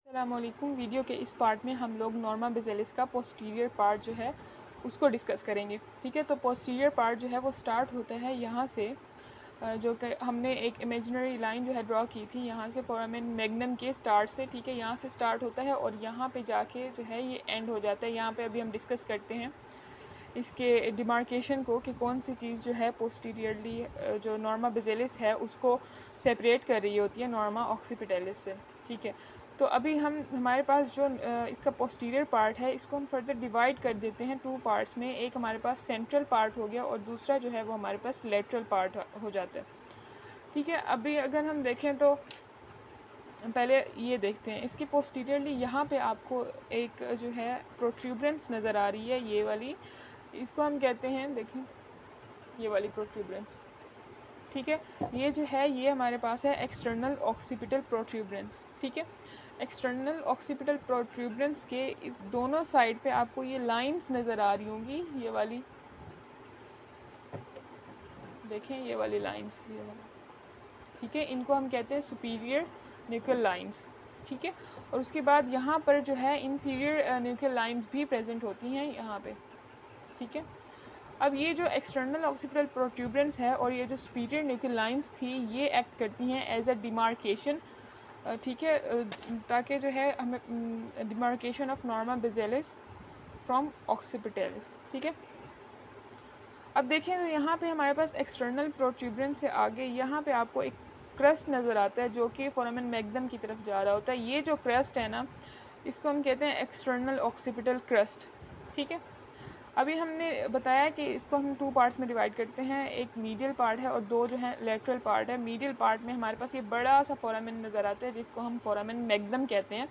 अस्सलामुअलैकुम। वीडियो के इस पार्ट में हम लोग नॉर्मा बेसिलिस का पोस्टीरियर पार्ट जो है उसको डिस्कस करेंगे। ठीक है, तो पोस्टीरियर पार्ट जो है वो स्टार्ट होता है यहाँ से, जो कि हमने एक इमेजिनरी लाइन जो है ड्रॉ की थी यहाँ से फोरामेन मैग्नम के स्टार्ट से। ठीक है, यहाँ से स्टार्ट होता है और यहाँ पे जाके जो है ये एंड हो जाता है। यहाँ पे अभी हम डिस्कस करते हैं इसके डिमार्केशन को कि कौन सी चीज़ जो है पोस्टीरियरली जो नॉर्मा बेसिलिस है उसको सेपरेट कर रही होती है नॉर्मा ऑक्सीपिटलिस से। ठीक है, तो अभी हमारे पास जो इसका पोस्टीरियर पार्ट है इसको हम फर्दर डिवाइड कर देते हैं टू पार्ट्स में। एक हमारे पास सेंट्रल पार्ट हो गया और दूसरा जो है वो हमारे पास लेटरल पार्ट हो जाता है। ठीक है, अभी अगर हम देखें तो पहले ये देखते हैं इसके पोस्टीरियरली यहाँ पे आपको एक जो है प्रोट्रूबरेंस नज़र आ रही है, ये वाली, इसको हम कहते हैं, देखें ये वाली प्रोट्रूबरेंस। ठीक है, ये जो है ये हमारे पास है एक्सटर्नल ऑक्सीपिटल प्रोट्रूबरेंस। ठीक है, एक्सटर्नल ऑक्सीपिटल प्रोट्रूबरेंस के दोनों साइड पे आपको ये लाइंस नज़र आ रही होंगी, ये वाली, देखें ये वाली लाइंस, ये वाली। ठीक है, इनको हम कहते हैं सुपीरियर न्यूक्लियर लाइंस। ठीक है, और उसके बाद यहाँ पर जो है इन्फीरियर न्यूक्लियर लाइंस भी प्रेजेंट होती हैं यहाँ पे। ठीक है, अब ये जो एक्सटर्नल ऑक्सीपिटल प्रोट्रूबरेंस है और ये जो सुपीरियर न्यूक्लियर लाइंस थी ये एक्ट करती हैं एज अ डिमार्केशन। ठीक है, ताकि जो है हमें डिमार्केशन ऑफ नॉर्मा बेसिलिस फ्रॉम ऑक्सीपिटलिस। ठीक है, अब देखें तो यहाँ पे हमारे पास एक्सटर्नल प्रोट्रूबरेंस से आगे यहाँ पे आपको एक क्रस्ट नज़र आता है जो कि फोरामेन मैग्नम की तरफ जा रहा होता है। ये जो क्रस्ट है ना इसको हम कहते हैं एक्सटर्नल ऑक्सीपिटल क्रस्ट। ठीक है, अभी हमने बताया कि इसको हम टू पार्ट्स में डिवाइड करते हैं, एक मीडियल पार्ट है और दो जो है लेटरल पार्ट है। मीडियल पार्ट में हमारे पास ये बड़ा सा फोरामेन नज़र आता है जिसको हम फोरामेन मैग्नम कहते हैं।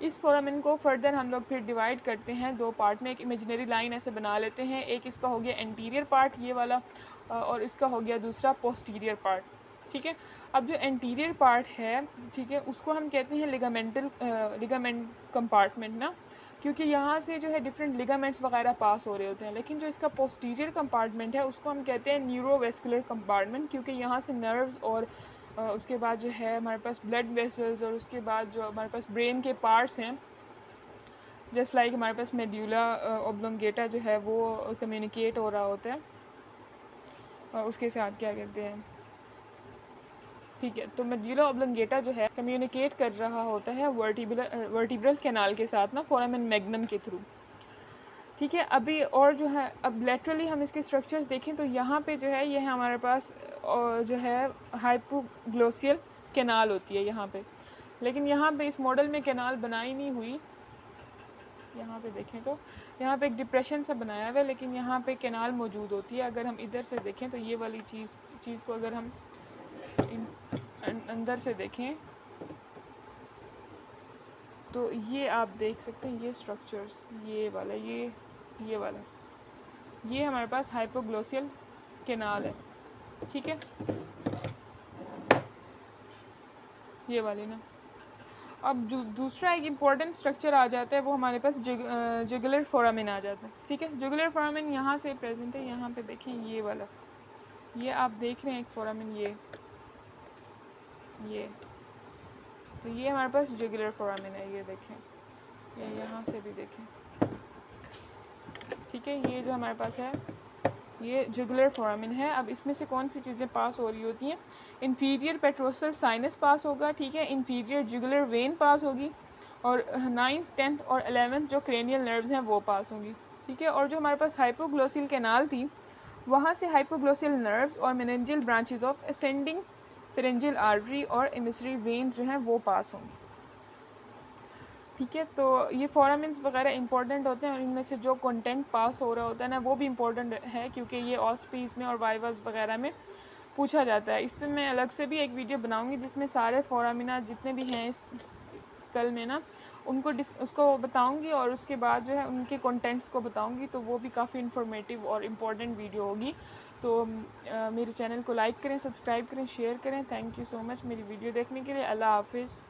इस फोरामेन को फर्दर हम लोग फिर डिवाइड करते हैं दो पार्ट में, एक इमेजिनरी लाइन ऐसे बना लेते हैं, एक इसका हो गया एंटीरियर पार्ट ये वाला और इसका हो गया दूसरा पोस्टीरियर पार्ट। ठीक है, अब जो एंटीरियर पार्ट है, ठीक है, उसको हम कहते हैं लिगामेंट कंपार्टमेंट ना, क्योंकि यहाँ से जो है डिफरेंट लिगामेंट्स वगैरह पास हो रहे होते हैं। लेकिन जो इसका पोस्टीरियर कंपार्टमेंट है उसको हम कहते हैं न्यूरोवेस्कुलर कंपार्टमेंट, क्योंकि यहाँ से नर्व्स और उसके बाद जो है हमारे पास ब्लड वेसल्स और उसके बाद जो हमारे पास ब्रेन के पार्ट्स हैं, जस्ट लाइक हमारे पास मेड्यूला ऑब्लोंगेटा जो है वो कम्युनिकेट हो रहा होता है और उसके साथ क्या कहते हैं, ठीक है, तो मेड्यूला ऑब्लोंगेटा जो है कम्युनिकेट कर रहा होता है वर्टिब्रल कैनाल के साथ ना, फोरामेन मैग्नम के थ्रू। ठीक है, अभी और जो है अब लेटरली हम इसके स्ट्रक्चर्स देखें तो यहाँ पे जो है ये हमारे पास जो है हाइपोग्लोसियल कैनाल होती है यहाँ पे, लेकिन यहाँ पे इस मॉडल में कैनाल बनाई नहीं हुई। यहाँ पे देखें तो यहाँ पे एक डिप्रेशन सा बनाया हुआ है, लेकिन यहाँ पे कैनाल मौजूद होती है। अगर हम इधर से देखें तो ये वाली चीज़ को अगर हम अंदर से देखें तो ये आप देख सकते हैं, ये स्ट्रक्चर्स, ये वाला, ये वाला, ये हमारे पास हाइपोग्लोसियल कैनाल है। ठीक है, ये वाली ना। अब जो दूसरा एक इम्पॉर्टेंट स्ट्रक्चर आ जाता है वो हमारे पास जुगुलर फोरामेन आ जाता है। ठीक है, जुगुलर फोरामेन यहाँ से प्रेजेंट है, यहाँ पे देखें ये वाला, ये आप देख रहे हैं एक फोरामेन, ये तो ये हमारे पास जुगुलर फोरामेन है, ये देखें, ये यहाँ से भी देखें। ठीक है, ये जो हमारे पास है ये जुगुलर फोरामेन है। अब इसमें से कौन सी चीज़ें पास हो रही होती हैं, इन्फीरियर पेट्रोसल साइनस पास होगा, ठीक है, इन्फीरियर जुगुलर वेन पास होगी और 9th 10th और 11th जो क्रेनियल नर्व्स हैं वो पास होंगी। ठीक है, और जो हमारे पास हाइपोग्लोसियल कैनाल थी वहाँ से हाइपोग्लोसियल नर्व्स और meningeal branches of ascending pharyngeal artery और एमिसरी वेन्स जो हैं वो पास होंगी। ठीक है, तो ये फोरामेन्स वगैरह इंपॉर्टेंट होते हैं और इनमें से जो कंटेंट पास हो रहा होता है ना वो भी इम्पोर्टेंट है, क्योंकि ये ऑस्पीज में और वाइवास वगैरह में पूछा जाता है। इसमें मैं अलग से भी एक वीडियो बनाऊंगी जिसमें सारे फोरामिना जितने भी हैं इस स्कल में ना उसको बताऊंगी और उसके बाद जो है उनके कंटेंट्स को बताऊंगी, तो वो भी काफ़ी इन्फॉर्मेटिव और इम्पॉर्टेंट वीडियो होगी। तो मेरे चैनल को लाइक करें, सब्सक्राइब करें, शेयर करें। थैंक यू सो मच मेरी वीडियो देखने के लिए। अल्लाह हाफिज़।